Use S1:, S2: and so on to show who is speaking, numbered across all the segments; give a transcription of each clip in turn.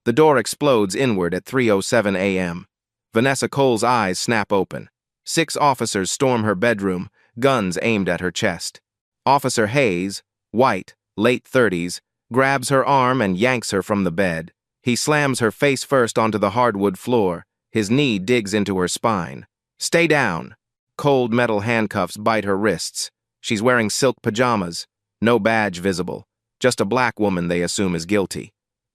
S1: The door explodes inward at 3:07 a.m. Vanessa Cole's eyes snap open. 6 officers storm her bedroom, guns aimed at her chest. Officer Hayes, white, late 30s, grabs her arm and yanks her from the bed. He slams her face first onto the hardwood floor. His knee digs into her spine. "Stay down." Cold metal handcuffs bite her wrists. She's wearing silk pajamas. No badge visible. Just a black woman they assume is guilty.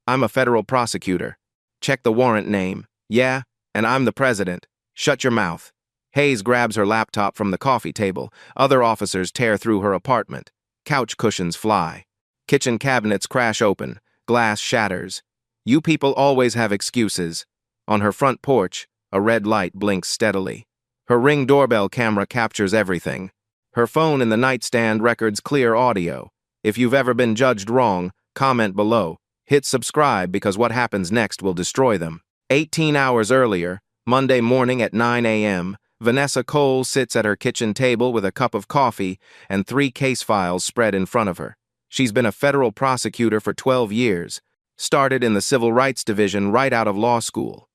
S1: "I'm a federal prosecutor." "Check the warrant name." "Yeah, and I'm the president." "Shut your mouth." Hayes grabs her laptop from the coffee table. Other officers tear through her apartment. Couch cushions fly. Kitchen cabinets crash open. Glass shatters. "You people always have excuses." On her front porch, a red light blinks steadily. Her Ring doorbell camera captures everything. Her phone in the nightstand records clear audio. If you've ever been judged wrong, comment below. Hit subscribe because what happens next will destroy them. 18 hours earlier, Monday morning at 9 a.m., Vanessa Cole sits at her kitchen table with a cup of coffee and 3 case files spread in front of her. She's been a federal prosecutor for 12 years, started in the Civil Rights Division right out of law school,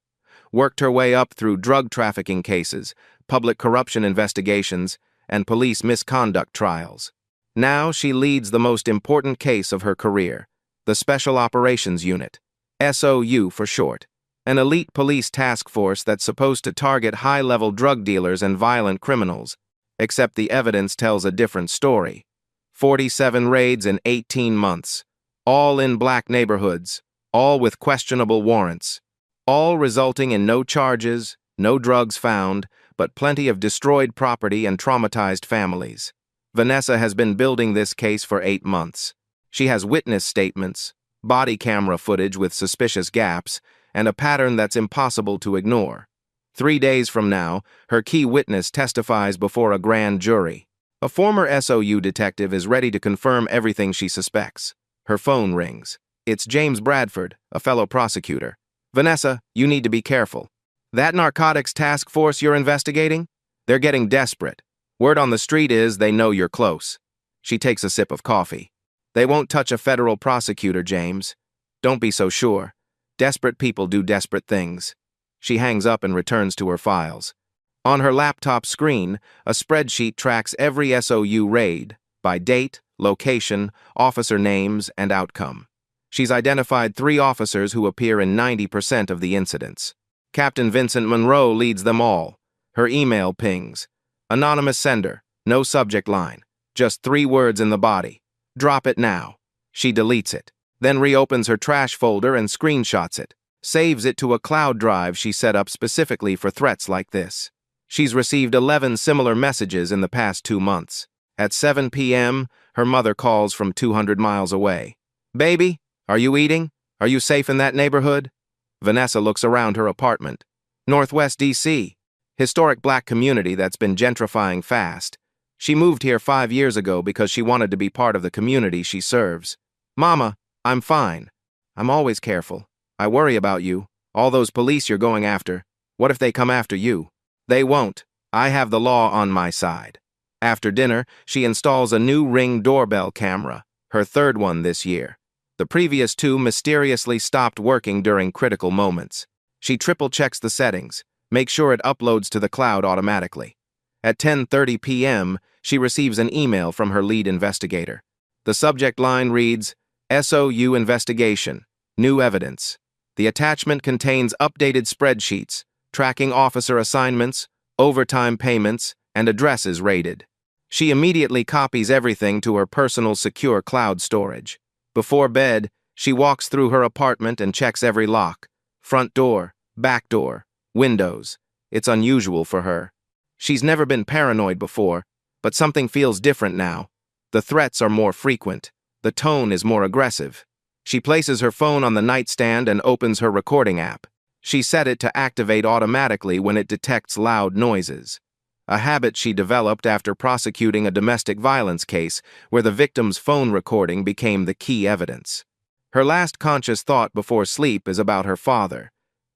S1: worked her way up through drug trafficking cases, public corruption investigations, and police misconduct trials. Now she leads the most important case of her career, the Special Operations Unit, SOU for short, an elite police task force that's supposed to target high-level drug dealers and violent criminals, except the evidence tells a different story. 47 raids in 18 months, all in black neighborhoods, all with questionable warrants, all resulting in no charges, no drugs found, but plenty of destroyed property and traumatized families. Vanessa has been building this case for 8 months. She has witness statements, body camera footage with suspicious gaps, and a pattern that's impossible to ignore. 3 days from now, her key witness testifies before a grand jury. A former SOU detective is ready to confirm everything she suspects. Her phone rings. It's James Bradford, a fellow prosecutor. "Vanessa, you need to be careful. That narcotics task force you're investigating? They're getting desperate. Word on the street is they know you're close." She takes a sip of coffee. "They won't touch a federal prosecutor, James. Don't be so sure. Desperate people do desperate things." She hangs up and returns to her files. On her laptop screen, a spreadsheet tracks every SOU raid by date, location, officer names, and outcome. She's identified 3 officers who appear in 90% of the incidents. Captain Vincent Monroe leads them all. Her email pings. Anonymous sender, no subject line, just 3 words in the body. "Drop it now." She deletes it, then reopens her trash folder and screenshots it, saves it to a cloud drive she set up specifically for threats like this. She's received 11 similar messages in the past 2 months. At 7 p.m., her mother calls from 200 miles away. "Baby, are you eating? Are you safe in that neighborhood?" Vanessa looks around her apartment. Northwest D.C., historic black community that's been gentrifying fast. She moved here 5 years ago because she wanted to be part of the community she serves. "Mama, I'm fine. I'm always careful. I worry about you. All those police you're going after. What if they come after you?" "They won't. I have the law on my side." After dinner, she installs a new Ring doorbell camera, her 3rd one this year. The previous 2 mysteriously stopped working during critical moments. She triple-checks the settings, makes sure it uploads to the cloud automatically. At 10:30 p.m., she receives an email from her lead investigator. The subject line reads, "SOU investigation, new evidence." The attachment contains updated spreadsheets, tracking officer assignments, overtime payments, and addresses raided. She immediately copies everything to her personal secure cloud storage. Before bed, she walks through her apartment and checks every lock. Front door, back door, windows. It's unusual for her. She's never been paranoid before, but something feels different now. The threats are more frequent. The tone is more aggressive. She places her phone on the nightstand and opens her recording app. She set it to activate automatically when it detects loud noises. A habit she developed after prosecuting a domestic violence case where the victim's phone recording became the key evidence. Her last conscious thought before sleep is about her father.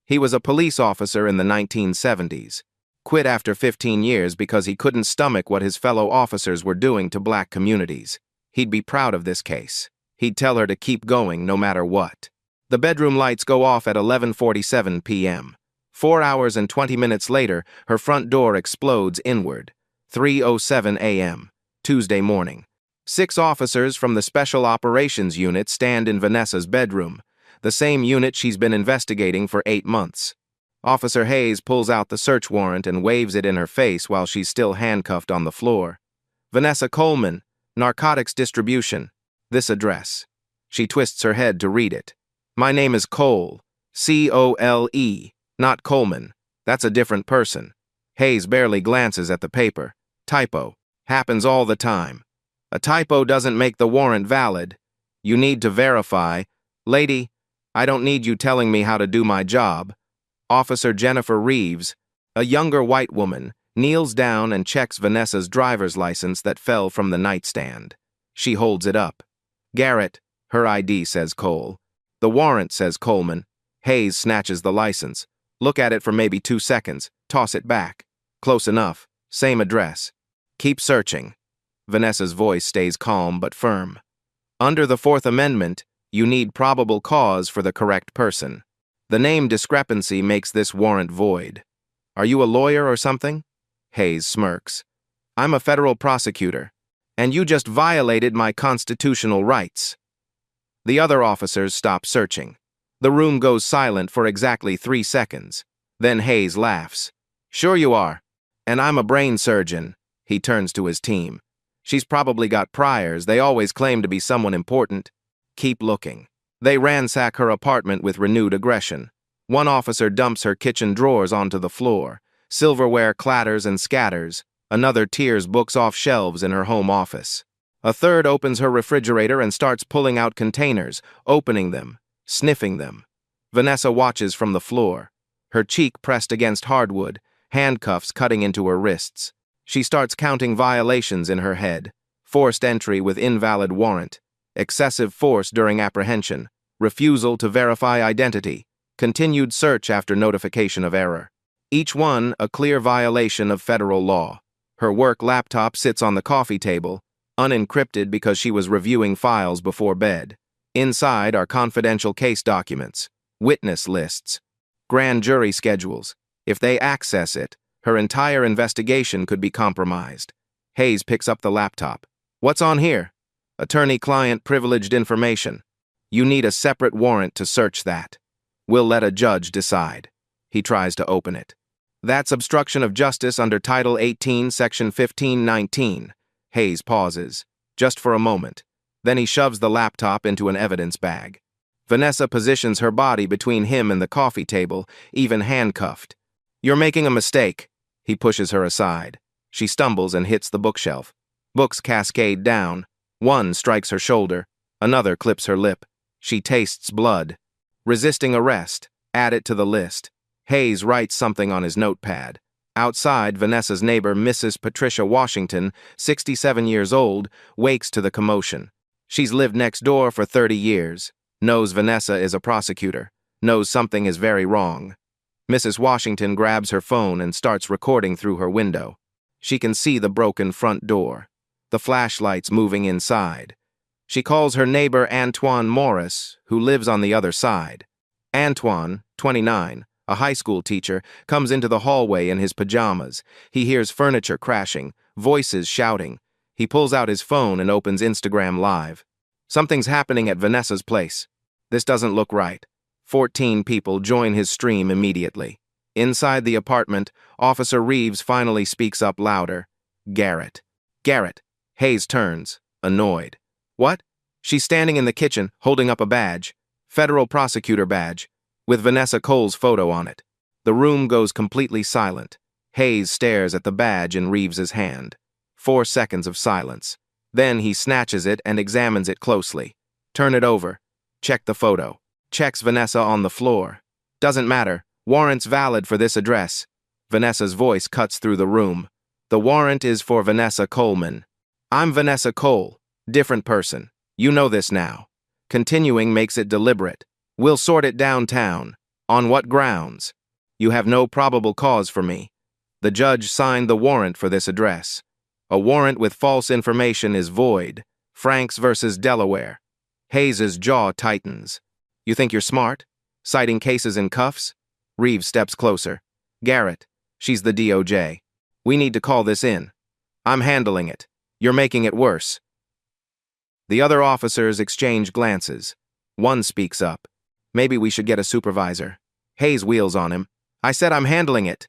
S1: He was a police officer in the 1970s. Quit after 15 years because he couldn't stomach what his fellow officers were doing to black communities. He'd be proud of this case. He'd tell her to keep going no matter what. The bedroom lights go off at 11:47 p.m. 4 hours and 20 minutes later, her front door explodes inward. 3:07 a.m. Tuesday morning. 6 officers from the Special Operations Unit stand in Vanessa's bedroom, the same unit she's been investigating for 8 months. Officer Hayes pulls out the search warrant and waves it in her face while she's still handcuffed on the floor. Vanessa Coleman, narcotics distribution. This address. She twists her head to read it. My name is Cole. C-O-L-E, not Coleman. That's a different person. Hayes barely glances at the paper. Typo. Happens all the time. A typo doesn't make the warrant valid. You need to verify. Lady, I don't need you telling me how to do my job. Officer Jennifer Reeves, a younger white woman, kneels down and checks Vanessa's driver's license that fell from the nightstand. She holds it up. Garrett, her ID, says Cole. The warrant, says Coleman. Hayes snatches the license. Look at it for maybe 2 seconds. Toss it back. Close enough. Same address. Keep searching. Vanessa's voice stays calm but firm. Under the Fourth Amendment, you need probable cause for the correct person. The name discrepancy makes this warrant void. Are you a lawyer or something? Hayes smirks. I'm a federal prosecutor, and you just violated my constitutional rights. The other officers stop searching. The room goes silent for exactly 3 seconds. Then Hayes laughs. Sure you are. And I'm a brain surgeon. He turns to his team. She's probably got priors. They always claim to be someone important. Keep looking. They ransack her apartment with renewed aggression. One officer dumps her kitchen drawers onto the floor. Silverware clatters and scatters. Another tears books off shelves in her home office. A third opens her refrigerator and starts pulling out containers, opening them, sniffing them. Vanessa watches from the floor, her cheek pressed against hardwood, handcuffs cutting into her wrists. She starts counting violations in her head. Forced entry with invalid warrant, excessive force during apprehension, refusal to verify identity, continued search after notification of error. Each one a clear violation of federal law. Her work laptop sits on the coffee table, unencrypted because she was reviewing files before bed. Inside are confidential case documents, witness lists, grand jury schedules. If they access it, her entire investigation could be compromised. Hayes picks up the laptop. What's on here? Attorney-client privileged information. You need a separate warrant to search that. We'll let a judge decide. He tries to open it. That's obstruction of justice under Title 18, Section 1519. Hayes pauses, just for a moment. Then he shoves the laptop into an evidence bag. Vanessa positions her body between him and the coffee table, even handcuffed. You're making a mistake. He pushes her aside. She stumbles and hits the bookshelf. Books cascade down. One strikes her shoulder. Another clips her lip. She tastes blood. Resisting arrest. Add it to the list. Hayes writes something on his notepad. Outside, Vanessa's neighbor, Mrs. Patricia Washington, 67 years old, wakes to the commotion. She's lived next door for 30 years, knows Vanessa is a prosecutor, knows something is very wrong. Mrs. Washington grabs her phone and starts recording through her window. She can see the broken front door, the flashlights moving inside. She calls her neighbor Antoine Morris, who lives on the other side. Antoine, 29, a high school teacher, comes into the hallway in his pajamas. He hears furniture crashing, voices shouting. He pulls out his phone and opens Instagram Live. Something's happening at Vanessa's place. This doesn't look right. 14 people join his stream immediately. Inside the apartment, Officer Reeves finally speaks up louder. Garrett. Garrett. Hayes turns, annoyed. What? She's standing in the kitchen, holding up a badge. Federal prosecutor badge, with Vanessa Cole's photo on it. The room goes completely silent. Hayes stares at the badge in Reeves's hand. 4 seconds of silence. Then he snatches it and examines it closely. Turn it over. Check the photo. Checks Vanessa on the floor. Doesn't matter. Warrant's valid for this address. Vanessa's voice cuts through the room. The warrant is for Vanessa Coleman. I'm Vanessa Cole. Different person. You know this now. Continuing makes it deliberate. We'll sort it downtown. On what grounds? You have no probable cause for me. The judge signed the warrant for this address. A warrant with false information is void. Franks versus Delaware. Hayes's jaw tightens. You think you're smart? Citing cases in cuffs? Reeves steps closer. Garrett, she's the DOJ. We need to call this in. I'm handling it. You're making it worse. The other officers exchange glances. One speaks up. Maybe we should get a supervisor. Hayes wheels on him. I said I'm handling it.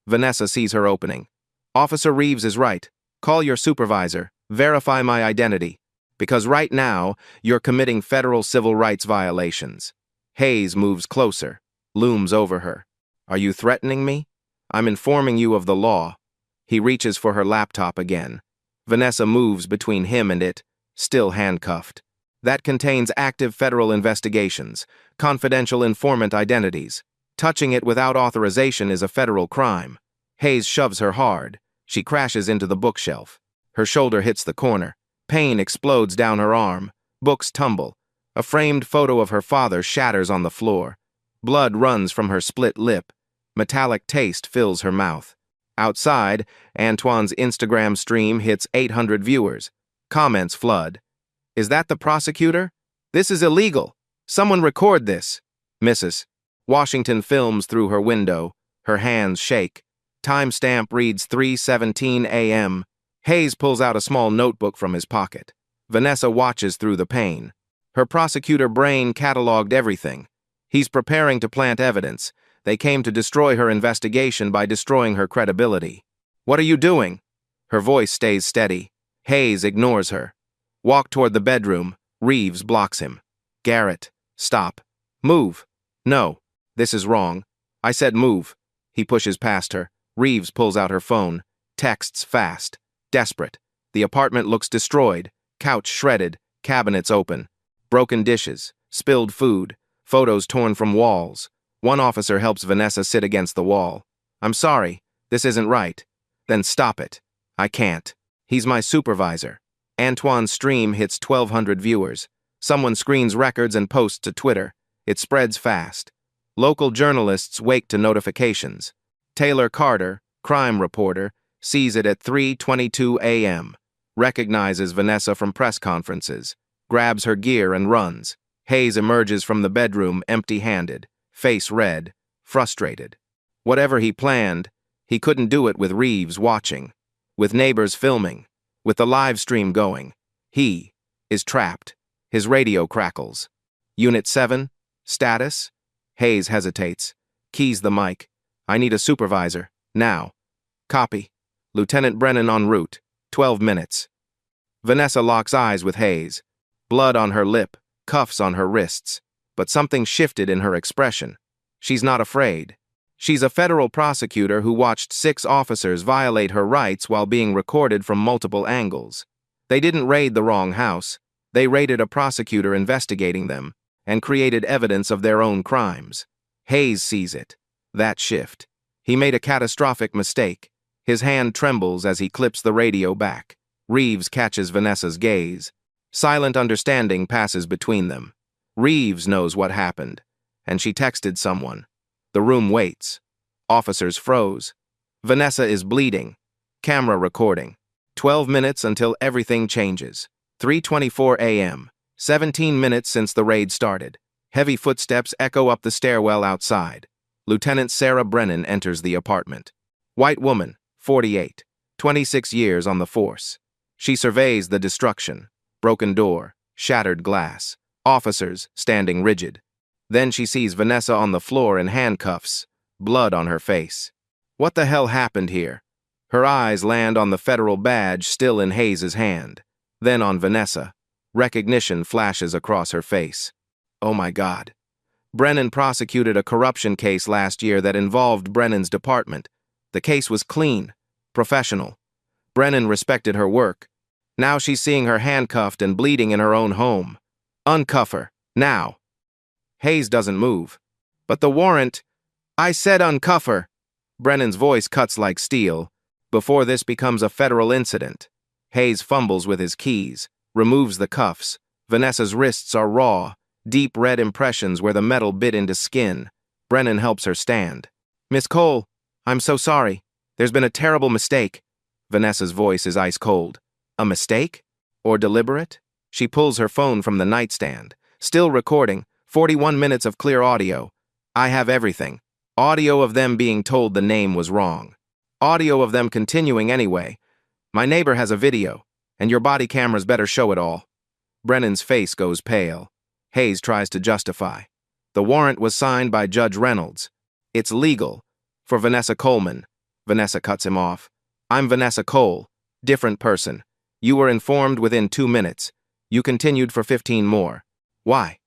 S1: Vanessa sees her opening. Officer Reeves is right. Call your supervisor. Verify my identity. Because right now, you're committing federal civil rights violations. Hayes moves closer, looms over her. Are you threatening me? I'm informing you of the law. He reaches for her laptop again. Vanessa moves between him and it, still handcuffed. That contains active federal investigations, confidential informant identities. Touching it without authorization is a federal crime. Hayes shoves her hard. She crashes into the bookshelf. Her shoulder hits the corner. Pain explodes down her arm. Books tumble. A framed photo of her father shatters on the floor. Blood runs from her split lip. Metallic taste fills her mouth. Outside, Antoine's Instagram stream hits 800 viewers. Comments flood. Is that the prosecutor? This is illegal. Someone record this. Mrs. Washington films through her window. Her hands shake. Timestamp reads 3:17 a.m. Hayes pulls out a small notebook from his pocket. Vanessa watches through the pane. Her prosecutor brain cataloged everything. He's preparing to plant evidence. They came to destroy her investigation by destroying her credibility. What are you doing? Her voice stays steady. Hayes ignores her. Walk toward the bedroom. Reeves blocks him. Garrett, stop. Move. No. This is wrong. I said move. He pushes past her. Reeves pulls out her phone. Texts fast. Desperate. The apartment looks destroyed. Couch shredded. Cabinets open. Broken dishes. Spilled food. Photos torn from walls. One officer helps Vanessa sit against the wall. I'm sorry. This isn't right. Then stop it. I can't. He's my supervisor. Antoine's stream hits 1,200 viewers. Someone screens records and posts to Twitter. It spreads fast. Local journalists wake to notifications. Taylor Carter, crime reporter, sees it at 3:22 a.m., recognizes Vanessa from press conferences, grabs her gear and runs. Hayes emerges from the bedroom empty-handed, face red, frustrated. Whatever he planned, he couldn't do it with Reeves watching, with neighbors filming, with the live stream going. He is trapped. His radio crackles. Unit 7, status? Hayes hesitates, keys the mic. I need a supervisor, now. Copy. Lieutenant Brennan en route, 12 minutes. Vanessa locks eyes with Hayes. Blood on her lip, cuffs on her wrists. But something shifted in her expression. She's not afraid. She's a federal prosecutor who watched 6 officers violate her rights while being recorded from multiple angles. They didn't raid the wrong house. They raided a prosecutor investigating them and created evidence of their own crimes. Hayes sees it. That shift. He made a catastrophic mistake. His hand trembles as he clips the radio back. Reeves catches Vanessa's gaze. Silent understanding passes between them. Reeves knows what happened, and she texted someone. The room waits. Officers froze. Vanessa is bleeding. Camera recording. 12 minutes until everything changes. 3:24 a.m. 17 minutes since the raid started. Heavy footsteps echo up the stairwell outside. Lieutenant Sarah Brennan enters the apartment. White woman, 48, 26 years on the force. She surveys the destruction. Broken door, shattered glass. Officers standing rigid. Then she sees Vanessa on the floor in handcuffs, blood on her face. What the hell happened here? Her eyes land on the federal badge still in Hayes' hand. Then on Vanessa. Recognition flashes across her face. Oh my God. Brennan prosecuted a corruption case last year that involved Brennan's department. The case was clean, professional. Brennan respected her work. Now she's seeing her handcuffed and bleeding in her own home. Uncuff her, now. Hayes doesn't move. But the warrant... I said uncuff her. Brennan's voice cuts like steel. Before this becomes a federal incident. Hayes fumbles with his keys, removes the cuffs. Vanessa's wrists are raw, deep red impressions where the metal bit into skin. Brennan helps her stand. Miss Cole, I'm so sorry. There's been a terrible mistake. Vanessa's voice is ice cold. A mistake? Or deliberate? She pulls her phone from the nightstand. Still recording, 41 minutes of clear audio. I have everything. Audio of them being told the name was wrong. Audio of them continuing anyway. My neighbor has a video, and your body cameras better show it all. Brennan's face goes pale. Hayes tries to justify. The warrant was signed by Judge Reynolds. It's legal. For Vanessa Coleman. Vanessa cuts him off. I'm Vanessa Cole. Different person. You were informed within 2 minutes. You continued for 15 more. Why?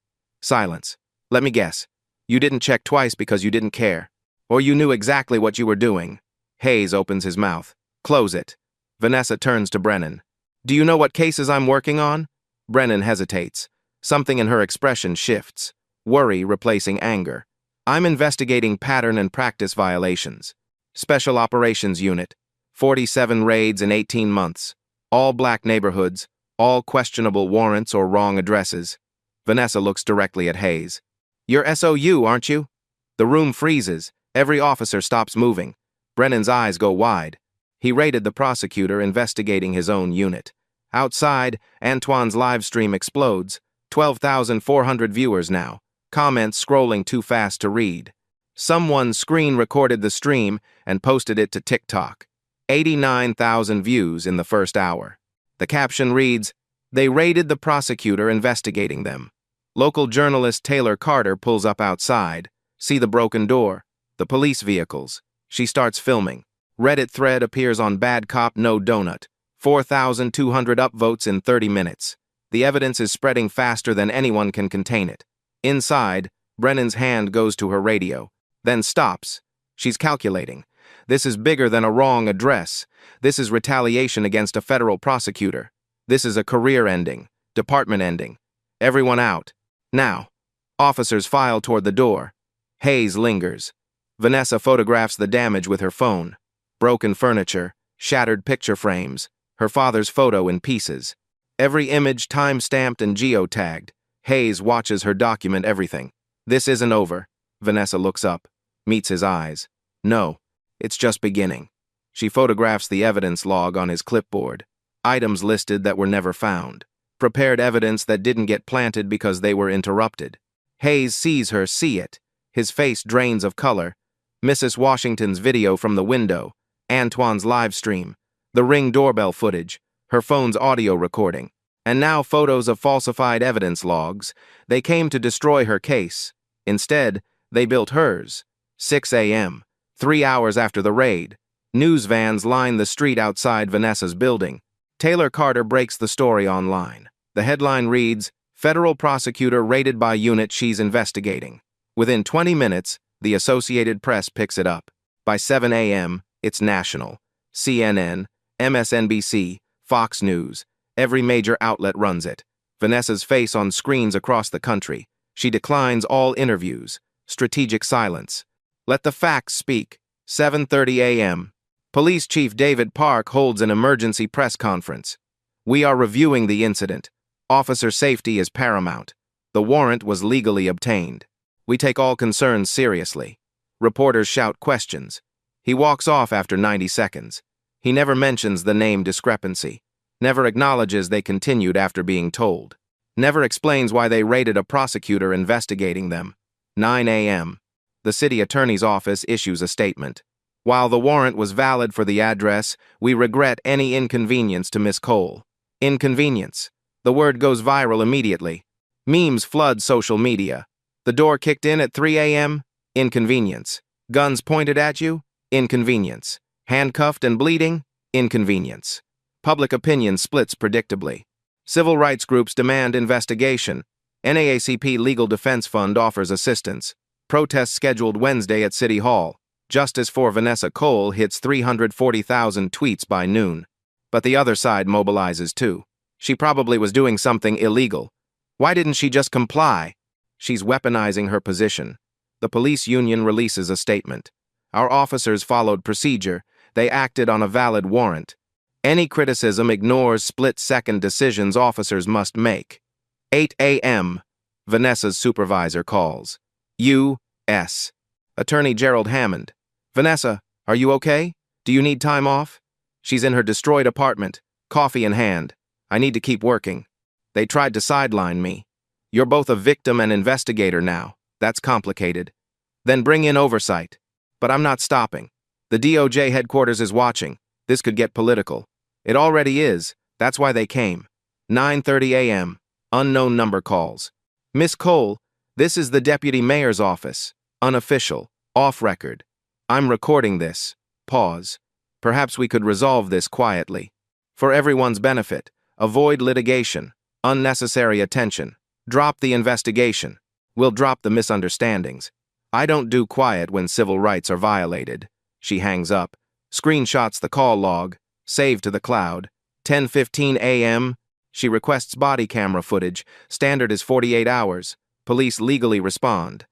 S1: Silence. Let me guess. You didn't check twice because you didn't care. Or you knew exactly what you were doing. Hayes opens his mouth. Close it. Vanessa turns to Brennan. Do you know what cases I'm working on? Brennan hesitates. Something in her expression shifts. Worry replacing anger. I'm investigating pattern and practice violations. Special Operations Unit. 47 raids in 18 months. All black neighborhoods. All questionable warrants or wrong addresses. Vanessa looks directly at Hayes. You're SOU, aren't you? The room freezes. Every officer stops moving. Brennan's eyes go wide. He raided the prosecutor investigating his own unit. Outside, Antoine's live stream explodes. 12,400 viewers now. Comments scrolling too fast to read. Someone screen recorded the stream and posted it to TikTok. 89,000 views in the first hour. The caption reads, "They raided the prosecutor investigating them." Local journalist Taylor Carter pulls up outside. See the broken door. The police vehicles. She starts filming. Reddit thread appears on Bad Cop No Donut. 4,200 upvotes in 30 minutes. The evidence is spreading faster than anyone can contain it. Inside, Brennan's hand goes to her radio, then stops. She's calculating. This is bigger than a wrong address. This is retaliation against a federal prosecutor. This is a career ending, department ending. Everyone out. Now. Officers file toward the door. Hayes lingers. Vanessa photographs the damage with her phone. Broken furniture, shattered picture frames, her father's photo in pieces. Every image time-stamped and geotagged. Hayes watches her document everything. This isn't over. Vanessa looks up, meets his eyes. No, it's just beginning. She photographs the evidence log on his clipboard. Items listed that were never found. Prepared evidence that didn't get planted because they were interrupted. Hayes sees her see it. His face drains of color. Mrs. Washington's video from the window. Antoine's live stream. The Ring doorbell footage. Her phone's audio recording. And now photos of falsified evidence logs. They came to destroy her case. Instead, they built hers. 6 a.m. 3 hours after the raid. News vans line the street outside Vanessa's building. Taylor Carter breaks the story online. The headline reads, "Federal prosecutor raided by unit she's investigating." Within 20 minutes, the Associated Press picks it up. By 7 a.m., it's national. CNN, MSNBC, Fox News. Every major outlet runs it. Vanessa's face on screens across the country. She declines all interviews. Strategic silence. Let the facts speak. 7:30 a.m. Police Chief David Park holds an emergency press conference. We are reviewing the incident. Officer safety is paramount. The warrant was legally obtained. We take all concerns seriously. Reporters shout questions. He walks off after 90 seconds. He never mentions the name discrepancy. Never acknowledges they continued after being told. Never explains why they raided a prosecutor investigating them. 9 a.m. The city attorney's office issues a statement. While the warrant was valid for the address, we regret any inconvenience to Miss Cole. Inconvenience. The word goes viral immediately. Memes flood social media. The door kicked in at 3 a.m. Inconvenience. Guns pointed at you? Inconvenience. Handcuffed and bleeding? Inconvenience. Public opinion splits predictably. Civil rights groups demand investigation. NAACP Legal Defense Fund offers assistance. Protests scheduled Wednesday at City Hall. Justice for Vanessa Cole hits 340,000 tweets by noon. But the other side mobilizes too. She probably was doing something illegal. Why didn't she just comply? She's weaponizing her position. The police union releases a statement. Our officers followed procedure. They acted on a valid warrant. Any criticism ignores split-second decisions officers must make. 8 a.m. Vanessa's supervisor calls. U.S. Attorney Gerald Hammond. Vanessa, are you okay? Do you need time off? She's in her destroyed apartment, coffee in hand. I need to keep working. They tried to sideline me. You're both a victim and investigator now. That's complicated. Then bring in oversight. But I'm not stopping. The DOJ headquarters is watching. This could get political. It already is. That's why they came. 9:30 a.m. Unknown number calls. Miss Cole, this is the Deputy Mayor's office. Unofficial. Off record. I'm recording this. Pause. Perhaps we could resolve this quietly. For everyone's benefit. Avoid litigation. Unnecessary attention. Drop the investigation. We'll drop the misunderstandings. I don't do quiet when civil rights are violated. She hangs up. Screenshots the call log. Save to the cloud. 10:15 a.m. She requests body camera footage. Standard is 48 hours. Police legally respond.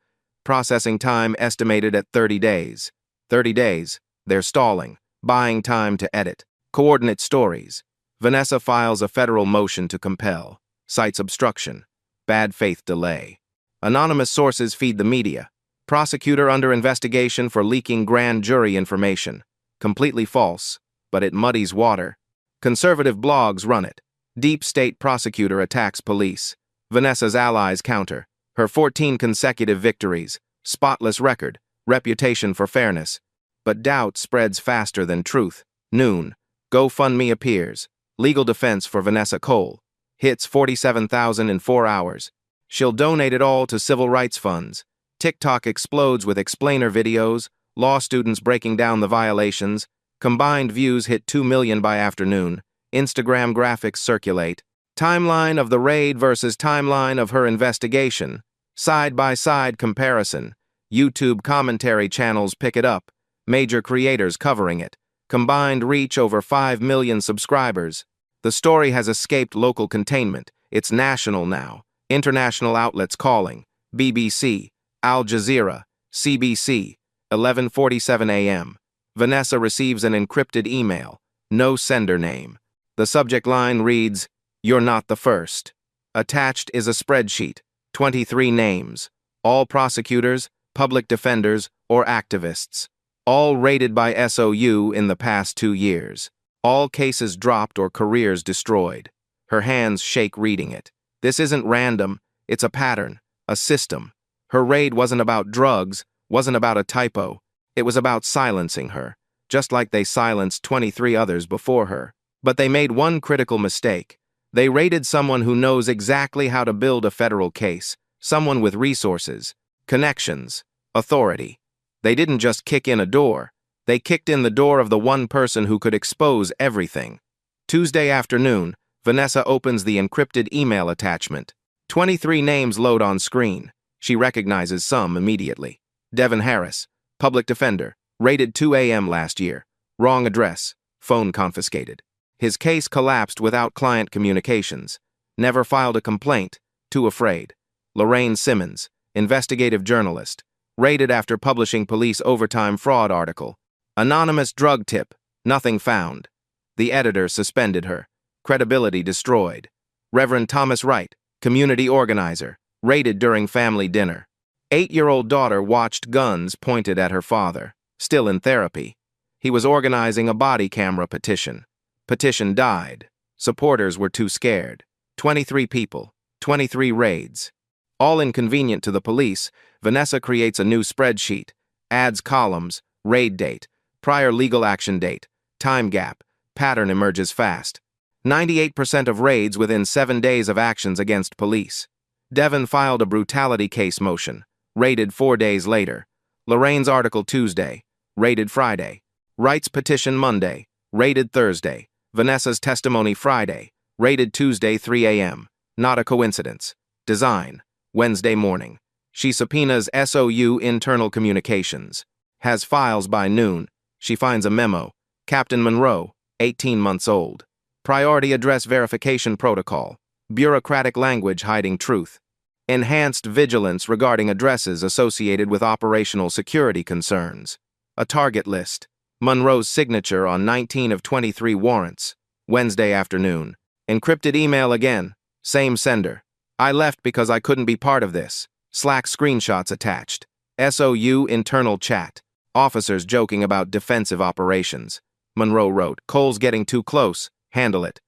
S1: Processing time estimated at 30 days. 30 days. They're stalling. Buying time to edit. Coordinate stories. Vanessa files a federal motion to compel. Cites obstruction. Bad faith delay. Anonymous sources feed the media. Prosecutor under investigation for leaking grand jury information. Completely false, but it muddies water. Conservative blogs run it. Deep state prosecutor attacks police. Vanessa's allies counter. Her 14 consecutive victories. Spotless record. Reputation for fairness. But doubt spreads faster than truth. Noon. GoFundMe appears. Legal defense for Vanessa Cole. Hits 47,000 in 4 hours. She'll donate it all to civil rights funds. TikTok explodes with explainer videos, law students breaking down the violations. Combined views hit 2 million by afternoon. Instagram graphics circulate. Timeline of the raid versus timeline of her investigation. Side-by-side comparison. YouTube commentary channels pick it up. Major creators covering it. Combined reach over 5 million subscribers. The story has escaped local containment. It's national now. International outlets calling. BBC, Al Jazeera, CBC, 11:47 a.m. Vanessa receives an encrypted email. No sender name. The subject line reads, "You're not the first." Attached is a spreadsheet. 23 names. All prosecutors, public defenders, or activists. All rated by SOU in the past 2 years. All cases dropped or careers destroyed. Her hands shake reading it. This isn't random. It's a pattern. A system. Her raid wasn't about drugs, wasn't about a typo. It was about silencing her, just like they silenced 23 others before her. But they made one critical mistake. They raided someone who knows exactly how to build a federal case, someone with resources, connections, authority. They didn't just kick in a door. They kicked in the door of the one person who could expose everything. Tuesday afternoon, Vanessa opens the encrypted email attachment. 23 names load on screen. She recognizes some immediately. Devin Harris, public defender, raided 2 a.m. last year. Wrong address, phone confiscated. His case collapsed without client communications. Never filed a complaint, too afraid. Lorraine Simmons, investigative journalist, raided after publishing police overtime fraud article. Anonymous drug tip, nothing found. The editor suspended her. Credibility destroyed. Reverend Thomas Wright, community organizer, raided during family dinner. 8-year-old daughter watched guns pointed at her father, still in therapy. He was organizing a body camera petition. Petition died. Supporters were too scared. 23 people, 23 raids. All inconvenient to the police, Vanessa creates a new spreadsheet, adds columns, raid date, prior legal action date, time gap, pattern emerges fast. 98% of raids within 7 days of actions against police. Devin filed a brutality case motion, raided 4 days later. Lorraine's article Tuesday, raided Friday. Wright's petition Monday, raided Thursday. Vanessa's testimony Friday, raided Tuesday 3 a.m. Not a coincidence. Design, Wednesday morning. She subpoenas SOU internal communications. Has files by noon. She finds a memo. Captain Monroe, 18 months old. Priority address verification protocol. Bureaucratic language hiding truth. Enhanced vigilance regarding addresses associated with operational security concerns. A target list. Monroe's signature on 19 of 23 warrants. Wednesday afternoon. Encrypted email again. Same sender. I left because I couldn't be part of this. Slack screenshots attached. SOU internal chat. Officers joking about defensive operations. Monroe wrote, "Cole's getting too close. Handle it."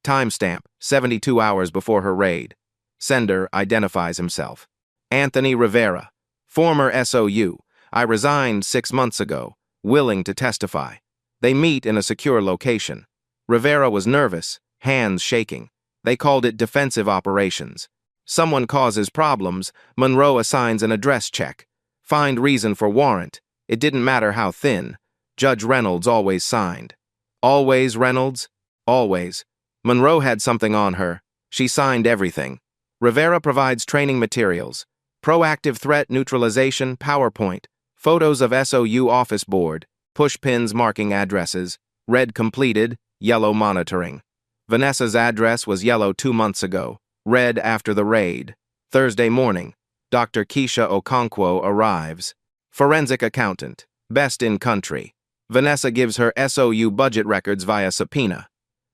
S1: Timestamp, 72 hours before her raid. Sender identifies himself. Anthony Rivera, former SOU. I resigned 6 months ago, willing to testify. They meet in a secure location. Rivera was nervous, hands shaking. They called it defensive operations. Someone causes problems, Monroe assigns an address check. Find reason for warrant. It didn't matter how thin. Judge Reynolds always signed. Always, Reynolds? Always. Monroe had something on her. She signed everything. Rivera provides training materials. Proactive threat neutralization, PowerPoint. Photos of SOU office board. Push pins marking addresses. Red completed, yellow monitoring. Vanessa's address was yellow 2 months ago. Red after the raid. Thursday morning. Dr. Keisha Okonkwo arrives. Forensic accountant. Best in country. Vanessa gives her SOU budget records via subpoena.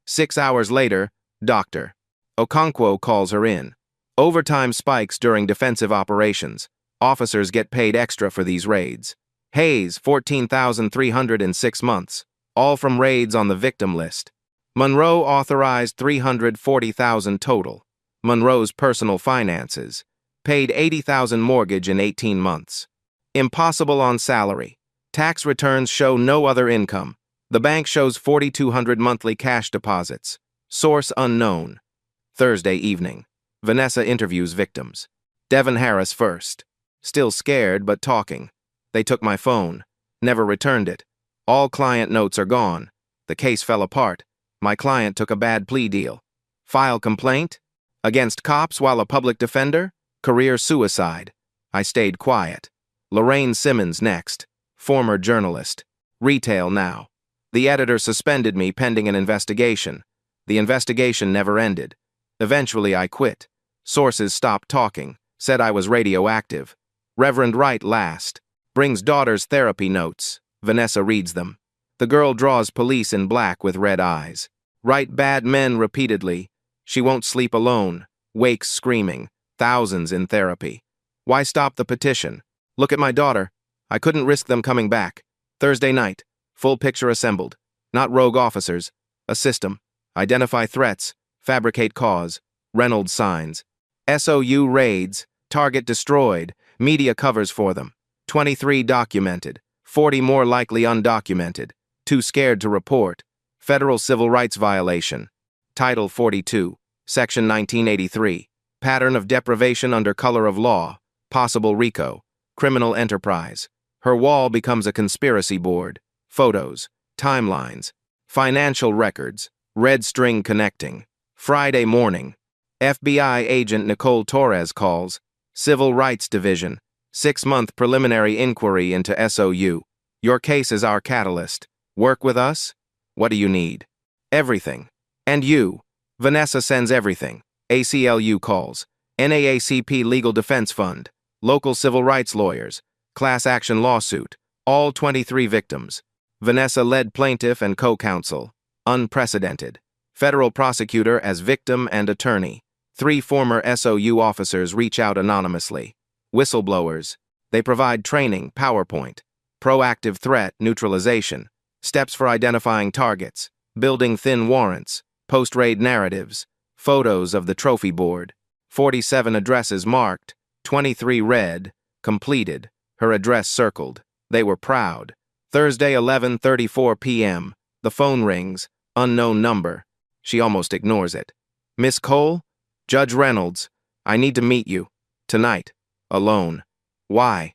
S1: 6 hours later, Dr. Okonkwo calls her in. Overtime spikes during defensive operations. Officers get paid extra for these raids. Hayes, 14,300 in 6 months. All from raids on the victim list. Monroe authorized 340,000 total. Monroe's personal finances. Paid 80,000 mortgage in 18 months. Impossible on salary. Tax returns show no other income. The bank shows 4,200 monthly cash deposits. Source unknown. Thursday evening. Vanessa interviews victims. Devin Harris first. Still scared, but talking. They took my phone. Never returned it. All client notes are gone. The case fell apart. My client took a bad plea deal. File complaint? Against cops while a public defender? Career suicide. I stayed quiet. Lorraine Simmons next. Former journalist. Retail now. The editor suspended me pending an investigation. The investigation never ended. Eventually I quit. Sources stopped talking. Said I was radioactive. Reverend Wright last. Brings daughter's therapy notes. Vanessa reads them. The girl draws police in black with red eyes. Write bad men repeatedly. She won't sleep alone. Wakes screaming. Thousands in therapy. Why stop the petition? Look at my daughter. I couldn't risk them coming back. Thursday night. Full picture assembled. Not rogue officers. A system. Identify threats. Fabricate cause. Reynolds signs. SOU raids. Target destroyed. Media covers for them. 23 documented. 40 more likely undocumented. Too scared to report. Federal civil rights violation. Title 42. Section 1983. Pattern of deprivation under color of law. Possible RICO. Criminal enterprise. Her wall becomes a conspiracy board. Photos. Timelines. Financial records. Red string connecting. Friday morning. FBI agent Nicole Torres calls. Civil Rights Division. 6-month preliminary inquiry into SOU. Your case is our catalyst. Work with us? What do you need? Everything. And you. Vanessa sends everything. ACLU calls. NAACP Legal Defense Fund. Local civil rights lawyers. Class action lawsuit. All 23 victims. Vanessa led plaintiff and co-counsel. Unprecedented. Federal prosecutor as victim and attorney. 3 former SOU officers reach out anonymously. Whistleblowers. They provide training, PowerPoint. Proactive threat neutralization. Steps for identifying targets. Building thin warrants. Post-raid narratives. Photos of the trophy board. 47 addresses marked. 23 red. Completed. Her address circled. They were proud. Thursday 11:34 p.m. The phone rings. Unknown number. She almost ignores it. Miss Cole? Judge Reynolds. I need to meet you. Tonight. Alone. Why?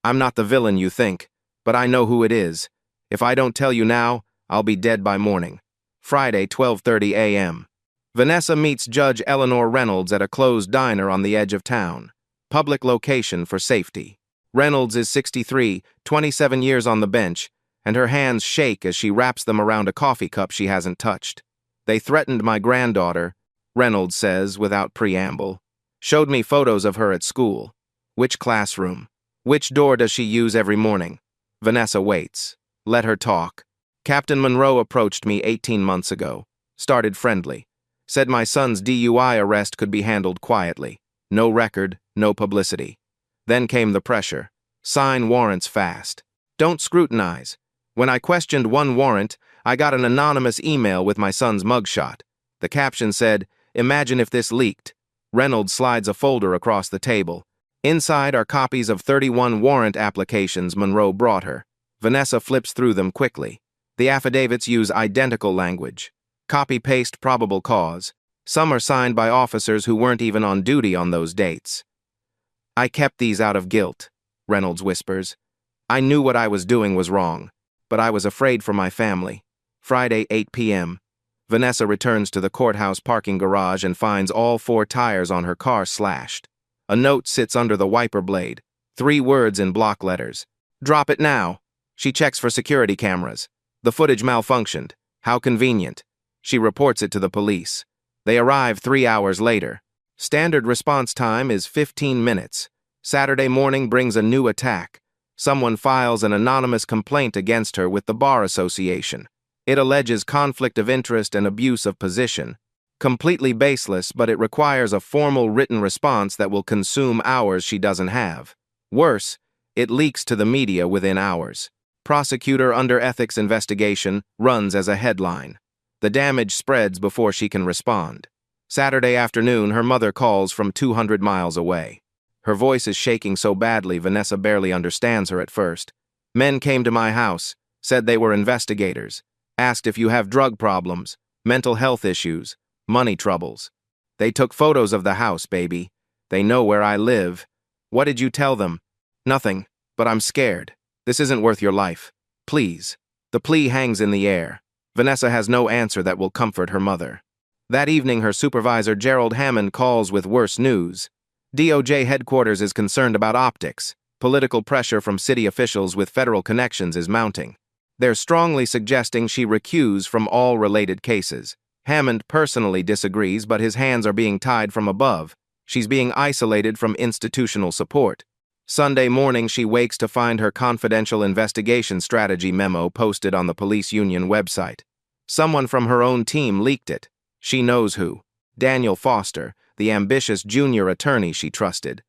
S1: I'm not the villain you think, but I know who it is. If I don't tell you now, I'll be dead by morning. Friday, 12:30 a.m. Vanessa meets Judge Eleanor Reynolds at a closed diner on the edge of town. Public location for safety. Reynolds is 63, 27 years on the bench, and her hands shake as she wraps them around a coffee cup she hasn't touched. They threatened my granddaughter, Reynolds says without preamble. Showed me photos of her at school. Which classroom? Which door does she use every morning? Vanessa waits. Let her talk. Captain Monroe approached me 18 months ago. Started friendly. Said my son's DUI arrest could be handled quietly. No record, no publicity. Then came the pressure. Sign warrants fast. Don't scrutinize. When I questioned one warrant, I got an anonymous email with my son's mugshot. The caption said, "Imagine if this leaked." Reynolds slides a folder across the table. Inside are copies of 31 warrant applications Monroe brought her. Vanessa flips through them quickly. The affidavits use identical language. Copy-paste probable cause. Some are signed by officers who weren't even on duty on those dates. "I kept these out of guilt," Reynolds whispers. "I knew what I was doing was wrong, but I was afraid for my family." Friday, 8 p.m. Vanessa returns to the courthouse parking garage and finds all 4 tires on her car slashed. A note sits under the wiper blade. 3 words in block letters. "Drop it now." She checks for security cameras. The footage malfunctioned. How convenient. She reports it to the police. They arrive 3 hours later. Standard response time is 15 minutes. Saturday morning brings a new attack. Someone files an anonymous complaint against her with the Bar Association. It alleges conflict of interest and abuse of position. Completely baseless, but it requires a formal written response that will consume hours she doesn't have. Worse, it leaks to the media within hours. Prosecutor under ethics investigation runs as a headline. The damage spreads before she can respond. Saturday afternoon, her mother calls from 200 miles away. Her voice is shaking so badly Vanessa barely understands her at first. "Men came to my house, said they were investigators, asked if you have drug problems, mental health issues, money troubles. They took photos of the house, baby. They know where I live. What did you tell them?" "Nothing, but I'm scared. This isn't worth your life. Please." The plea hangs in the air. Vanessa has no answer that will comfort her mother. That evening, her supervisor, Gerald Hammond, calls with worse news. DOJ headquarters is concerned about optics. Political pressure from city officials with federal connections is mounting. They're strongly suggesting she recuse from all related cases. Hammond personally disagrees, but his hands are being tied from above. She's being isolated from institutional support. Sunday morning, she wakes to find her confidential investigation strategy memo posted on the police union website. Someone from her own team leaked it. She knows who. Daniel Foster, the ambitious junior attorney she trusted.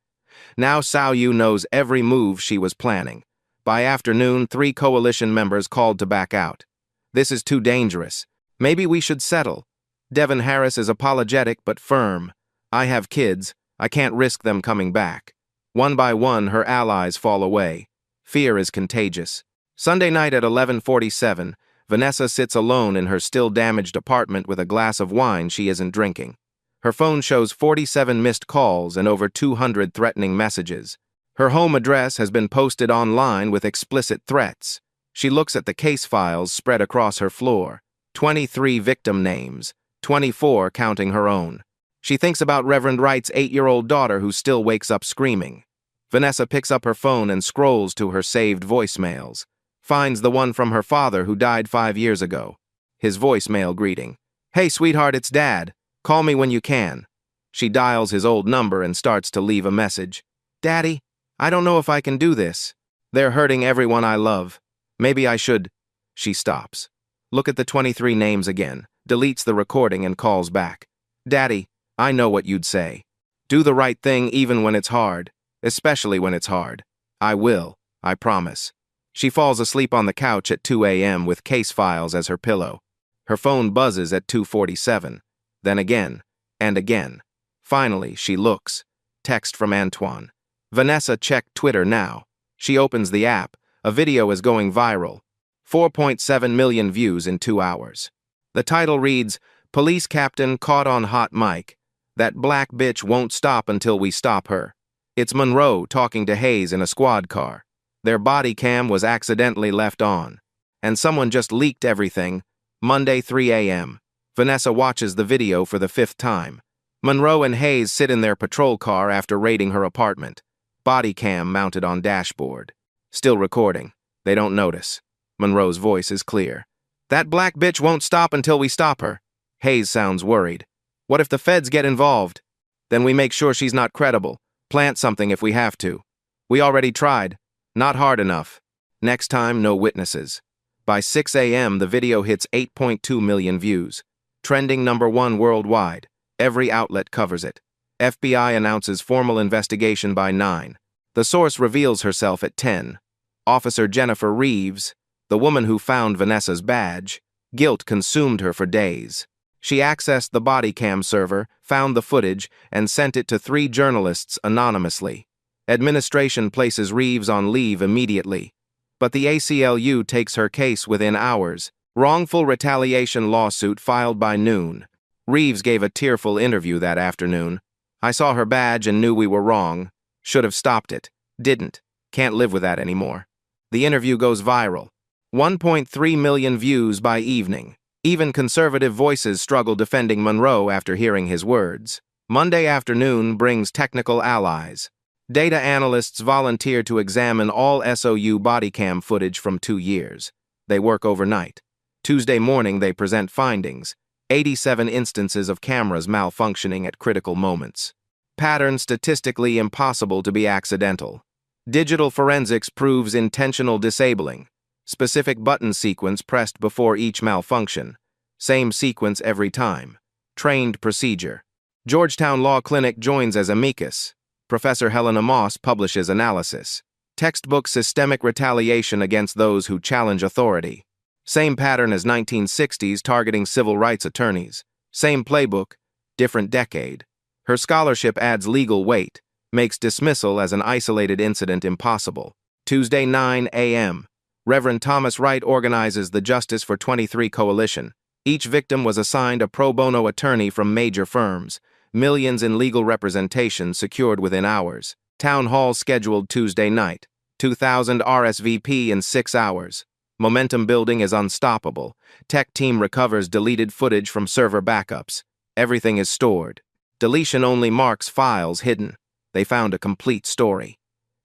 S1: Now Sao Yu knows every move she was planning. By afternoon, 3 coalition members called to back out. "This is too dangerous. Maybe we should settle." Devin Harris is apologetic but firm. "I have kids. I can't risk them coming back." One by one, her allies fall away. Fear is contagious. Sunday night at 11:47, Vanessa sits alone in her still-damaged apartment with a glass of wine she isn't drinking. Her phone shows 47 missed calls and over 200 threatening messages. Her home address has been posted online with explicit threats. She looks at the case files spread across her floor. 23 victim names, 24 counting her own. She thinks about Reverend Wright's 8-year-old daughter who still wakes up screaming. Vanessa picks up her phone and scrolls to her saved voicemails. Finds the one from her father who died 5 years ago. His voicemail greeting. "Hey, sweetheart, it's Dad. Call me when you can." She dials his old number and starts to leave a message. "Daddy, I don't know if I can do this. They're hurting everyone I love. Maybe I should." She stops. Look at the 23 names again, deletes the recording and calls back. "Daddy, I know what you'd say. Do the right thing even when it's hard, especially when it's hard. I will, I promise." She falls asleep on the couch at 2 a.m. with case files as her pillow. Her phone buzzes at 2:47, then again, and again. Finally, she looks. Text from Antoine. Vanessa checked Twitter now. She opens the app. A video is going viral. 4.7 million views in 2 hours. The title reads, "Police Captain Caught on Hot Mic. That black bitch won't stop until we stop her." It's Monroe talking to Hayes in a squad car. Their body cam was accidentally left on. And someone just leaked everything. Monday, 3 a.m. Vanessa watches the video for the 5th time. Monroe and Hayes sit in their patrol car after raiding her apartment. Body cam mounted on dashboard. Still recording. They don't notice. Monroe's voice is clear. "That black bitch won't stop until we stop her." Hayes sounds worried. "What if the feds get involved?" "Then we make sure she's not credible. Plant something if we have to." "We already tried. Not hard enough." Next time, no witnesses. By 6 a.m., the video hits 8.2 million views. Trending #1 worldwide. Every outlet covers it. FBI announces formal investigation by 9. The source reveals herself at 10. Officer Jennifer Reeves, the woman who found Vanessa's badge. Guilt consumed her for days. She accessed the body cam server, found the footage, and sent it to 3 journalists anonymously. Administration places Reeves on leave immediately, but the ACLU takes her case within hours. Wrongful retaliation lawsuit filed by noon. Reeves gave a tearful interview that afternoon. I saw her badge and knew we were wrong. Should have stopped it. Didn't. Can't live with that anymore. The interview goes viral. 1.3 million views by evening. Even conservative voices struggle defending Monroe after hearing his words. Monday afternoon brings technical allies. Data analysts volunteer to examine all SOU body cam footage from 2 years. They work overnight. Tuesday morning they present findings. 87 instances of cameras malfunctioning at critical moments. Pattern statistically impossible to be accidental. Digital forensics proves intentional disabling. Specific button sequence pressed before each malfunction. Same sequence every time. Trained procedure. Georgetown Law Clinic joins as amicus. Professor Helena Moss publishes analysis. Textbook systemic retaliation against those who challenge authority. Same pattern as 1960s targeting civil rights attorneys. Same playbook, different decade. Her scholarship adds legal weight, makes dismissal as an isolated incident impossible. Tuesday 9 a.m. Reverend Thomas Wright organizes the Justice for 23 Coalition. Each victim was assigned a pro bono attorney from major firms. Millions in legal representation secured within hours. Town hall scheduled Tuesday night. 2,000 RSVP in 6 hours. Momentum building is unstoppable. Tech team recovers deleted footage from server backups. Everything is stored. Deletion only marks files hidden. They found a complete story.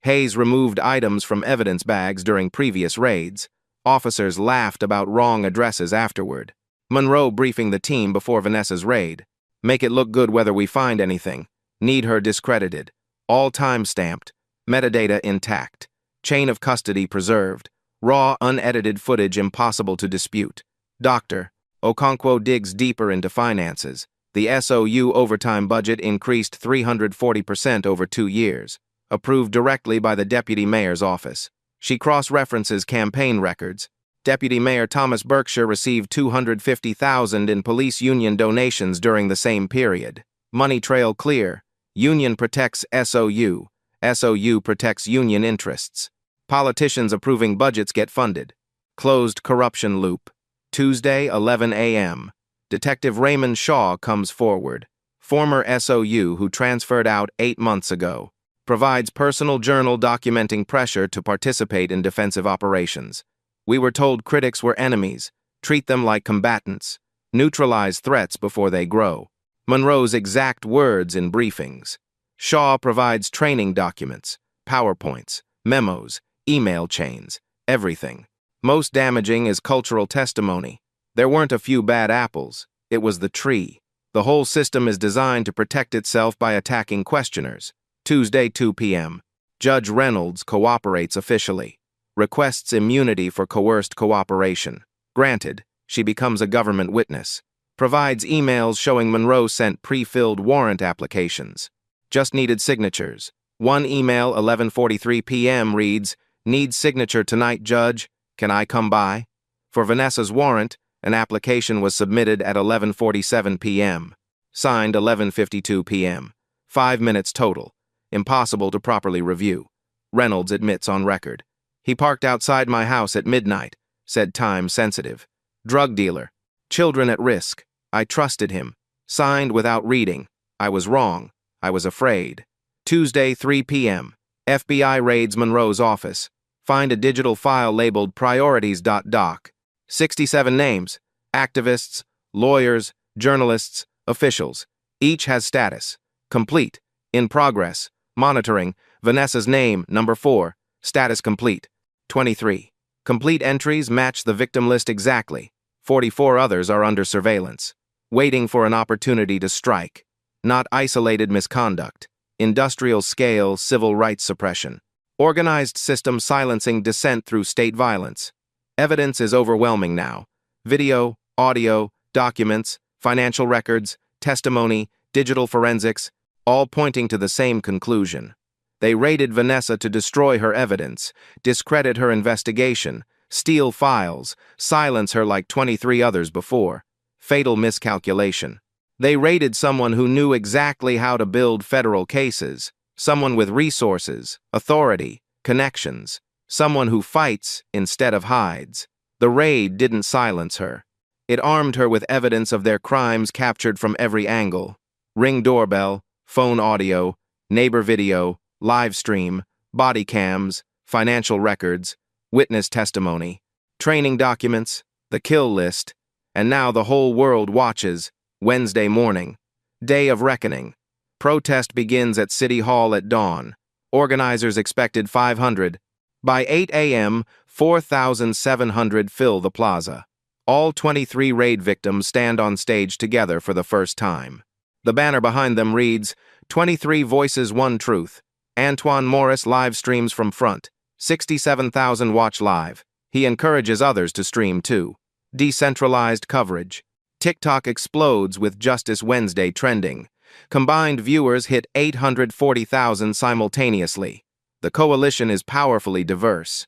S1: Hayes removed items from evidence bags during previous raids. Officers laughed about wrong addresses afterward. Monroe briefing the team before Vanessa's raid. Make it look good whether we find anything. Need her discredited. All time-stamped. Metadata intact. Chain of custody preserved. Raw, unedited footage impossible to dispute. Dr. Okonkwo digs deeper into finances. The SOU overtime budget increased 340% over 2 years. Approved directly by the Deputy Mayor's office. She cross-references campaign records. Deputy Mayor Thomas Berkshire received $250,000 in police union donations during the same period. Money trail clear. Union protects SOU. SOU protects union interests. Politicians approving budgets get funded. Closed corruption loop. Tuesday, 11 a.m. Detective Raymond Shaw comes forward. Former SOU who transferred out 8 months ago. Provides personal journal documenting pressure to participate in defensive operations. We were told critics were enemies. Treat them like combatants. Neutralize threats before they grow. Monroe's exact words in briefings. Shaw provides training documents, PowerPoints, memos, email chains, everything. Most damaging is cultural testimony. There weren't a few bad apples. It was the tree. The whole system is designed to protect itself by attacking questioners. Tuesday, 2 p.m. Judge Reynolds cooperates officially. Requests immunity for coerced cooperation. Granted, she becomes a government witness. Provides emails showing Monroe sent pre-filled warrant applications. Just needed signatures. One email, 11:43 p.m. reads, "Need signature tonight, Judge. Can I come by?" For Vanessa's warrant, an application was submitted at 11:47 p.m. Signed 11:52 p.m. 5 minutes total. Impossible to properly review. Reynolds admits on record. He parked outside my house at midnight, said time sensitive. Drug dealer. Children at risk. I trusted him. Signed without reading. I was wrong. I was afraid. Tuesday, 3 p.m. FBI raids Monroe's office. Find a digital file labeled priorities.doc. 67 names. Activists, lawyers, journalists, officials. Each has status. Complete. In progress. Monitoring. Vanessa's name, number 4. Status complete. 23. Complete entries match the victim list exactly. 44 others are under surveillance. Waiting for an opportunity to strike. Not isolated misconduct. Industrial-scale civil rights suppression. Organized system silencing dissent through state violence. Evidence is overwhelming now. Video, audio, documents, financial records, testimony, digital forensics, all pointing to the same conclusion. They raided Vanessa to destroy her evidence, discredit her investigation, steal files, silence her like 23 others before. Fatal miscalculation. They raided someone who knew exactly how to build federal cases, someone with resources, authority, connections, someone who fights instead of hides. The raid didn't silence her. It armed her with evidence of their crimes captured from every angle. Ring doorbell, phone audio, neighbor video, live stream, body cams, financial records, witness testimony, training documents, the kill list, and now the whole world watches. Wednesday morning, day of reckoning. Protest begins at City Hall at dawn. Organizers expected 500. By 8 a.m., 4,700 fill the plaza. All 23 raid victims stand on stage together for the first time. The banner behind them reads, 23 Voices, One Truth. Antoine Morris live streams from front. 67,000 watch live. He encourages others to stream too. Decentralized coverage. TikTok explodes with Justice Wednesday trending. Combined viewers hit 840,000 simultaneously. The coalition is powerfully diverse.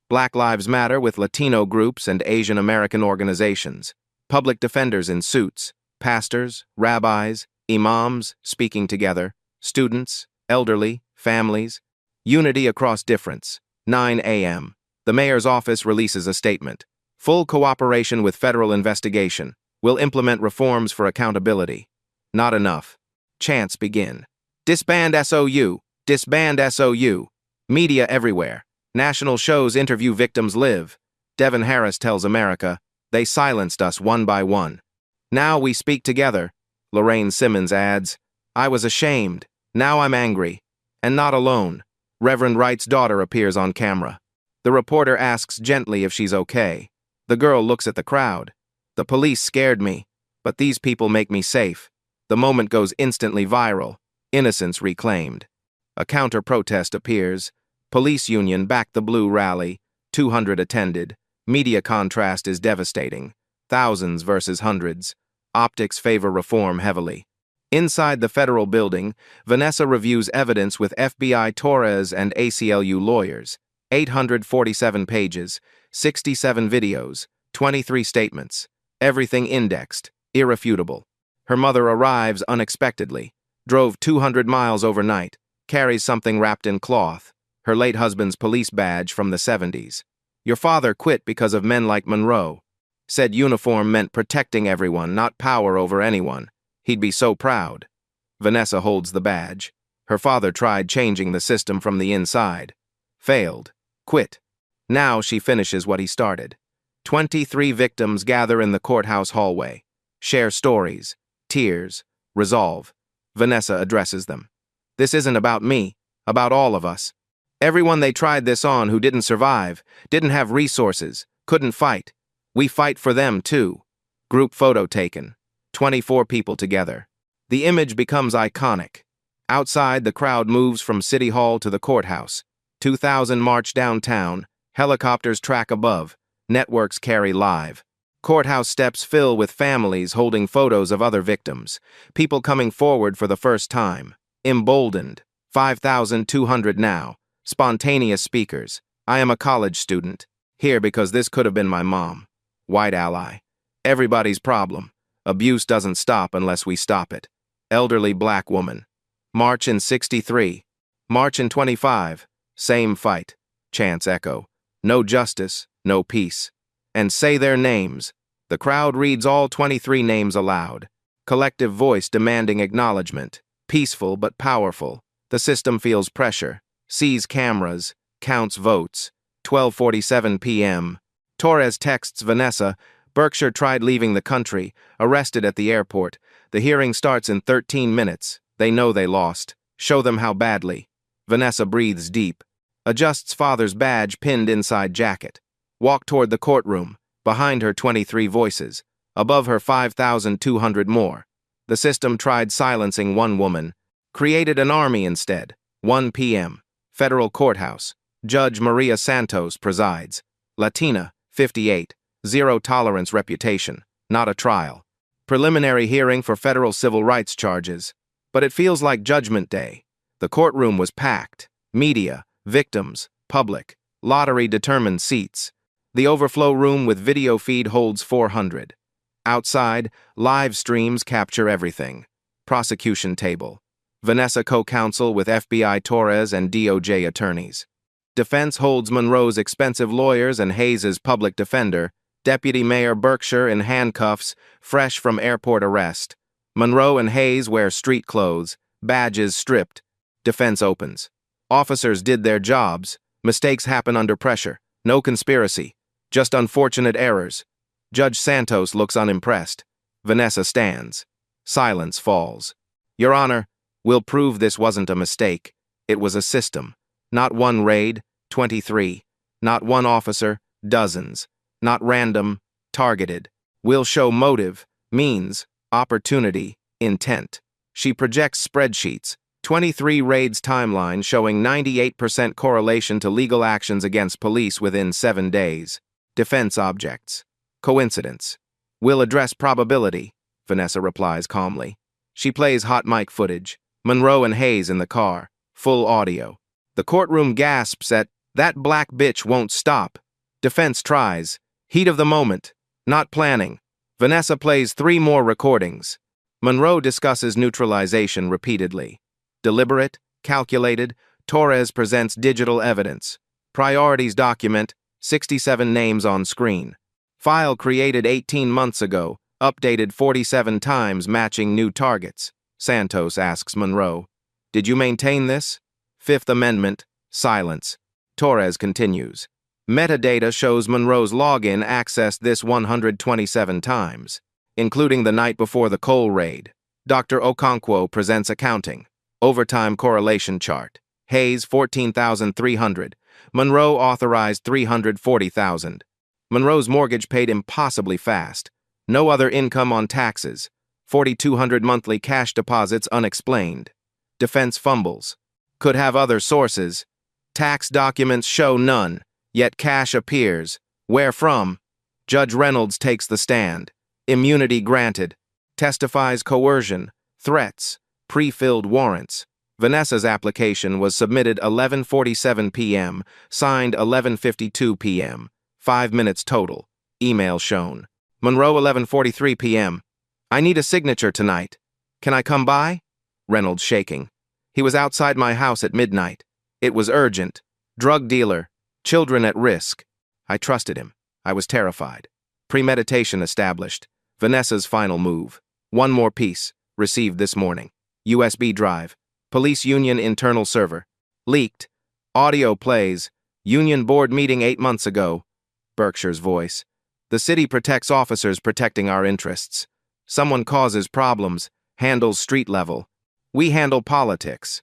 S1: Black Lives Matter with Latino groups and Asian American organizations. Public defenders in suits. Pastors, rabbis, imams speaking together. Students, elderly, families. Unity across difference. 9 a.m. The mayor's office releases a statement. Full cooperation with federal investigation. Will implement reforms for accountability. Not enough. Chants begin. Disband SOU. Disband SOU. Media everywhere. National shows interview victims live. Devin Harris tells America, they silenced us one by one. Now we speak together. Lorraine Simmons adds, I was ashamed. Now I'm angry. And not alone. Reverend Wright's daughter appears on camera. The reporter asks gently if she's okay. The girl looks at the crowd. The police scared me, but these people make me safe. The moment goes instantly viral. Innocence reclaimed. A counter-protest appears. Police union backed the Blue rally. 200 attended. Media contrast is devastating. Thousands versus hundreds. Optics favor reform heavily. Inside the federal building, Vanessa reviews evidence with FBI Torres and ACLU lawyers. 847 pages, 67 videos, 23 statements. Everything indexed, irrefutable. Her mother arrives unexpectedly, drove 200 miles overnight, carries something wrapped in cloth, her late husband's police badge from the 70s. Your father quit because of men like Monroe. Said uniform meant protecting everyone, not power over anyone. He'd be so proud. Vanessa holds the badge. Her father tried changing the system from the inside. Failed. Quit. Now she finishes what he started. 23 victims gather in the courthouse hallway. Share stories, tears, resolve. Vanessa addresses them. This isn't about me, about all of us. Everyone they tried this on who didn't survive, didn't have resources, couldn't fight. We fight for them too. Group photo taken. 24 people together. The image becomes iconic. Outside, the crowd moves from City Hall to the courthouse. 2,000 march downtown. Helicopters track above. Networks carry live. Courthouse steps fill with families holding photos of other victims. People coming forward for the first time. Emboldened. 5,200 now. Spontaneous speakers. I am a college student. Here because this could have been my mom. White ally. Everybody's problem. Abuse doesn't stop unless we stop it. Elderly black woman. March in 63. March in 25. Same fight. Chants echo. No justice, no peace. And say their names. The crowd reads all 23 names aloud. Collective voice demanding acknowledgement. Peaceful but powerful. The system feels pressure. Sees cameras. Counts votes. 12:47 p.m. Torres texts Vanessa. Berkshire tried leaving the country. Arrested at the airport. The hearing starts in 13 minutes. They know they lost. Show them how badly. Vanessa breathes deep. Adjusts father's badge pinned inside jacket. Walk toward the courtroom. Behind her 23 voices. Above her 5,200 more. The system tried silencing one woman. Created an army instead. 1 p.m. Federal Courthouse. Judge Maria Santos presides. Latina, 58. Zero tolerance reputation. Not a trial. Preliminary hearing for federal civil rights charges. But it feels like Judgment Day. The courtroom was packed. Media. Victims, public, lottery determined seats. The overflow room with video feed holds 400. Outside, live streams capture everything. Prosecution table. Vanessa co-counsel with FBI Torres and DOJ attorneys. Defense holds Monroe's expensive lawyers and Hayes's public defender. Deputy Mayor Berkshire in handcuffs, fresh from airport arrest. Monroe and Hayes wear street clothes, badges stripped. Defense opens. Officers did their jobs. Mistakes happen under pressure. No conspiracy. Just unfortunate errors. Judge Santos looks unimpressed. Vanessa stands. Silence falls. Your Honor, we'll prove this wasn't a mistake. It was a system. Not one raid, 23. Not one officer, dozens. Not random, targeted. We'll show motive, means, opportunity, intent. She projects spreadsheets. 23 raids timeline showing 98% correlation to legal actions against police within 7 days. Defense objects. Coincidence. We'll address probability, Vanessa replies calmly. She plays hot mic footage. Monroe and Hayes in the car. Full audio. The courtroom gasps at, "That black bitch won't stop." Defense tries. Heat of the moment. Not planning. Vanessa plays 3 more recordings. Monroe discusses neutralization repeatedly. Deliberate, calculated, Torres presents digital evidence. Priorities document, 67 names on screen. File created 18 months ago, updated 47 times matching new targets. Santos asks Monroe, "Did you maintain this?" Fifth Amendment, silence. Torres continues. Metadata shows Monroe's login accessed this 127 times, including the night before the Cole raid. Dr. Okonkwo presents accounting. Overtime correlation chart. Hayes 14,300. Monroe authorized 340,000. Monroe's mortgage paid impossibly fast. No other income on taxes. 4,200 monthly cash deposits unexplained. Defense fumbles. Could have other sources. Tax documents show none, yet cash appears. Where from? Judge Reynolds takes the stand. Immunity granted. Testifies coercion, threats, pre-filled warrants. Vanessa's application was submitted 11:47 p.m., signed 11:52 p.m. 5 minutes total. Email shown. Monroe 11:43 p.m. I need a signature tonight. Can I come by? Reynolds shaking. He was outside my house at midnight. It was urgent. Drug dealer. Children at risk. I trusted him. I was terrified. Premeditation established. Vanessa's final move. One more piece. Received this morning. USB drive. Police Union internal server. Leaked. Audio plays. Union board meeting 8 months ago. Berkshire's voice. The city protects officers protecting our interests. Someone causes problems, handles street level. We handle politics.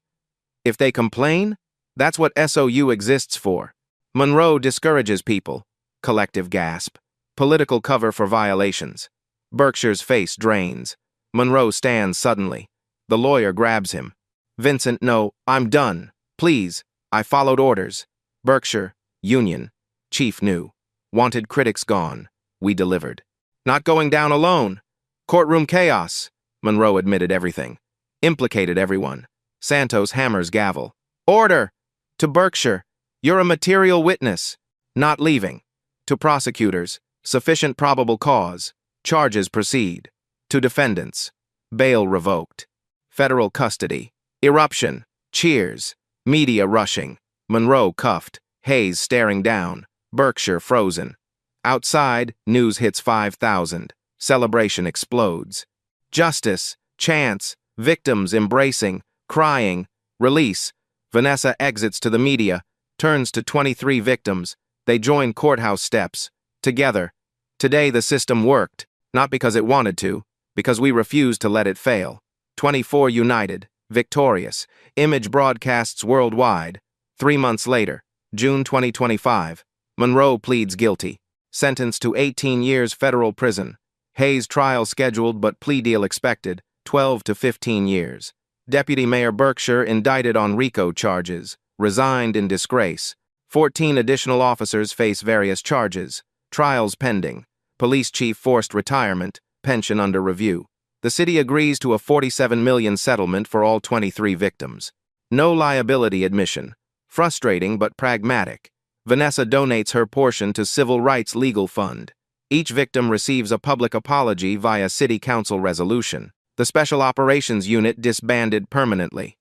S1: If they complain, that's what SOU exists for. Monroe discourages people. Collective gasp. Political cover for violations. Berkshire's face drains. Monroe stands suddenly. The lawyer grabs him. Vincent, no, I'm done. Please, I followed orders. Berkshire, Union. Chief knew. Wanted critics gone. We delivered. Not going down alone. Courtroom chaos. Monroe admitted everything. Implicated everyone. Santos hammers gavel. Order! To Berkshire. You're a material witness. Not leaving. To prosecutors. Sufficient probable cause. Charges proceed. To defendants. Bail revoked. Federal custody. Eruption. Cheers. Media rushing. Monroe cuffed. Hayes staring down. Berkshire frozen. Outside, news hits 5,000. Celebration explodes. Justice. Chance. Victims embracing. Crying. Release. Vanessa exits to the media. Turns to 23 victims. They join courthouse steps. Together. Today the system worked. Not because it wanted to. Because we refused to let it fail. 24 united. Victorious. Image broadcasts worldwide. 3 months later. June 2025. Monroe pleads guilty. Sentenced to 18 years federal prison. Hayes trial scheduled but plea deal expected. 12 to 15 years. Deputy Mayor Berkshire indicted on RICO charges. Resigned in disgrace. 14 additional officers face various charges. Trials pending. Police chief forced retirement. Pension under review. The city agrees to a $47 million settlement for all 23 victims. No liability admission. Frustrating but pragmatic. Vanessa donates her portion to Civil Rights Legal Fund. Each victim receives a public apology via City Council resolution. The Special Operations Unit disbanded permanently.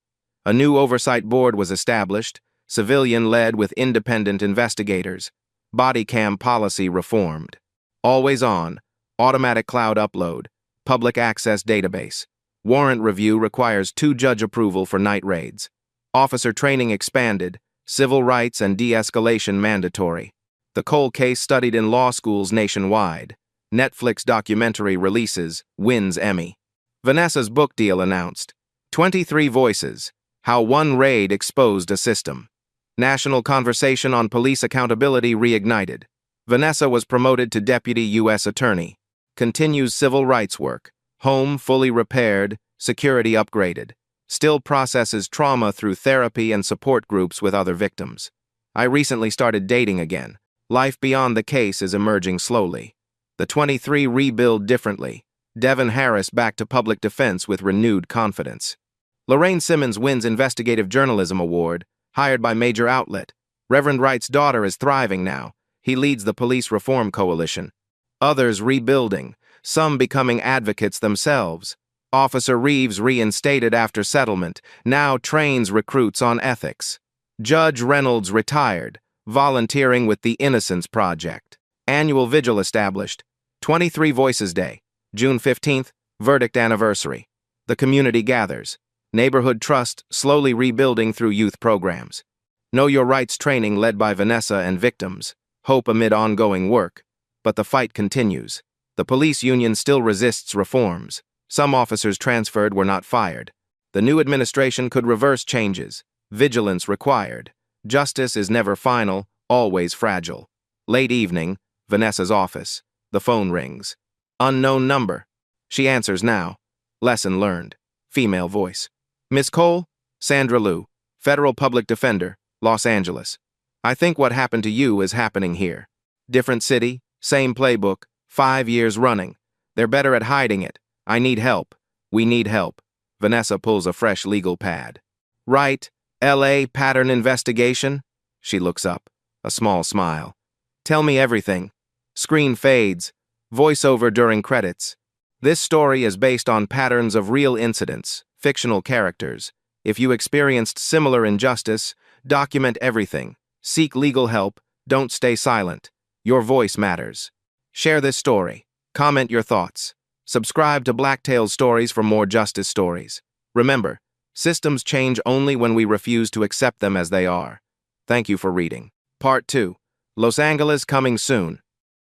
S1: A new oversight board was established, civilian-led with independent investigators. Body cam policy reformed. Always on, automatic cloud upload, public access database. Warrant review requires 2-judge approval for night raids. Officer training expanded, civil rights and de-escalation mandatory. The Cole case studied in law schools nationwide. Netflix documentary releases, wins Emmy. Vanessa's book deal announced. 23 Voices, How One Raid Exposed a System. National conversation on police accountability reignited. Vanessa was promoted to Deputy U.S. Attorney. Continues civil rights work. Home fully repaired, security upgraded. Still processes trauma through therapy and support groups with other victims. I recently started dating again. Life beyond the case is emerging slowly. The 23 rebuild differently. Devin Harris back to public defense with renewed confidence. Lorraine Simmons wins Investigative Journalism Award, hired by major outlet. Reverend Wright's daughter is thriving now. He leads the Police Reform Coalition. Others rebuilding, some becoming advocates themselves. Officer Reeves reinstated after settlement, now trains recruits on ethics. Judge Reynolds retired, volunteering with the Innocence Project. Annual vigil established. 23 Voices Day, June 15th, verdict anniversary. The community gathers. Neighborhood trust slowly rebuilding through youth programs. Know Your Rights training led by Vanessa and victims. Hope amid ongoing work. But the fight continues. The police union still resists reforms. Some officers transferred were not fired. The new administration could reverse changes. Vigilance required. Justice is never final, always fragile. Late evening, Vanessa's office. The phone rings. Unknown number. She answers now. Lesson learned. Female voice. Miss Cole? Sandra Liu, Federal Public Defender, Los Angeles. I think what happened to you is happening here. Different city, same playbook, 5 years running. They're better at hiding it. I need help. We need help. Vanessa pulls a fresh legal pad. Right, LA pattern investigation? She looks up, a small smile. Tell me everything. Screen fades. Voiceover during credits. This story is based on patterns of real incidents, fictional characters. If you experienced similar injustice, document everything. Seek legal help. Don't stay silent. Your voice matters. Share this story. Comment your thoughts. Subscribe to Black Tales Stories for more justice stories. Remember, systems change only when we refuse to accept them as they are. Thank you for reading. Part 2. Los Angeles coming soon.